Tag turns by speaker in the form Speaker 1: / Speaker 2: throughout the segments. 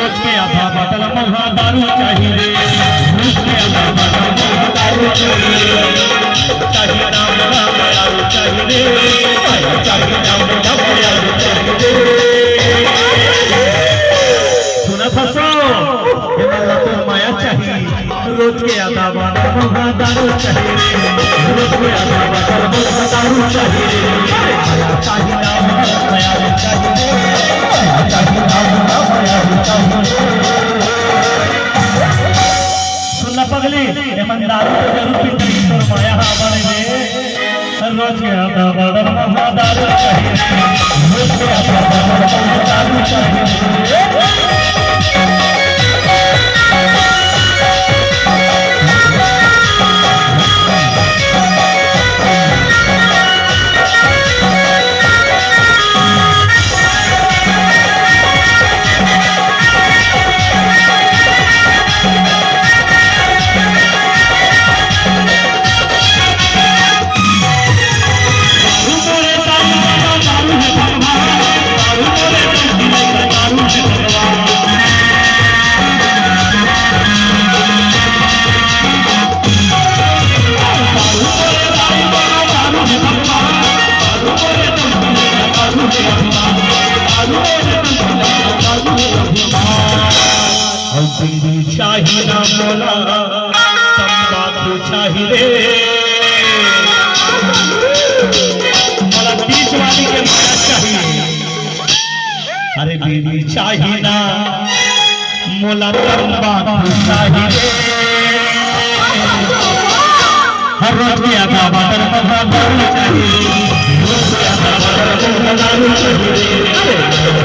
Speaker 1: रोज के आधा बोतल महुआ दारू चाहिए रोज के आधा बोतल महुआ दारू चाहिए राम राम दारू चाहिए राम राम दारू चाहिए सुना फसो तो माया चाहिए रोज के आधा बोतल महुआ दारू चाहिए रोज के आधा बोतल महुआ दारू चाहिए माया चाहिए राम माया चाहिए सुनना पगली दारू तो जरूर पीते तो माया बने रोज के आधा बदल दारू चाहिए रोज के आधा बदल दारू चाहिए चाहिए ना मोला तंबाकू चाहिए मोला बीच वाली के माया चाहिए अरे बीवी चाहिए ना मोला तंबाकू चाहिए हर रोज की आधा बोतल दारू चाहिए रोज की आधा बोतल दारू चाहिए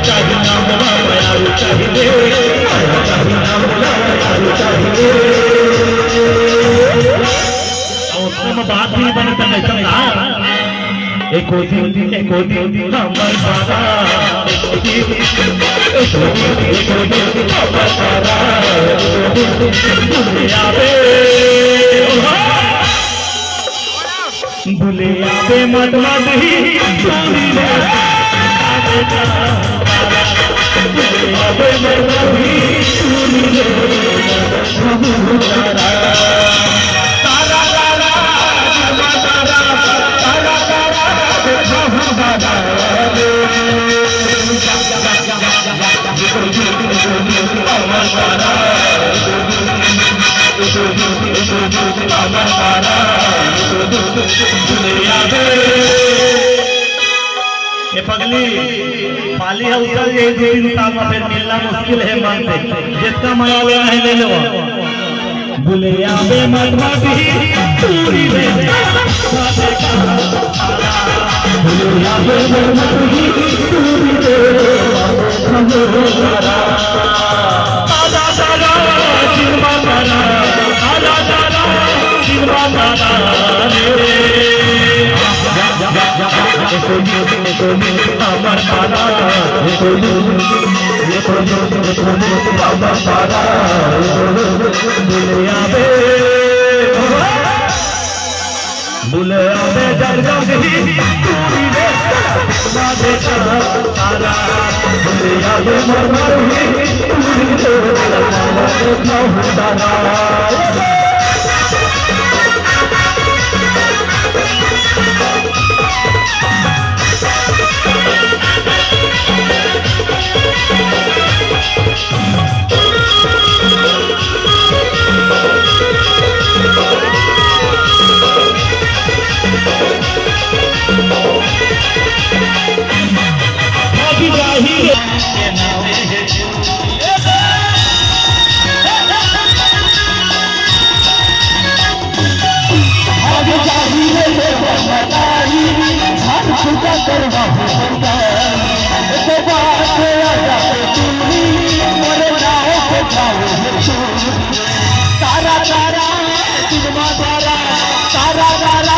Speaker 1: चाहिए ना मोला दारू चाहिए बात नहीं बनता एक हमर बाबा भूले आवे मत मत ही भूले आवे मत मत ही पगली पाली है उतर ये 2-3 साल में फिर मिलना मुश्किल है मानते जिसका माया लेना है ले लो भूले आवे मत मत ही पूरी ले भूले आवे मत मत ही पूरी ले आजा दादा जिंदा दादा आजा दादा जिंदा दादा अमर पारा भूले आवे जग ही तारा भूले आवे मर तारा तारा सिनेमा तारा तारा तारा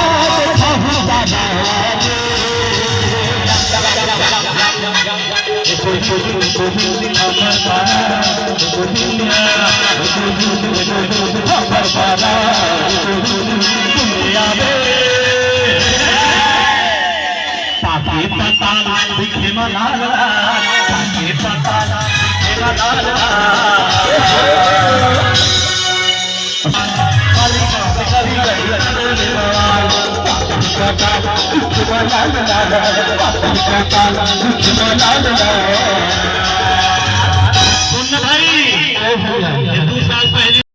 Speaker 1: पाके पताल दिखे मलाला पाके पताल
Speaker 2: लाल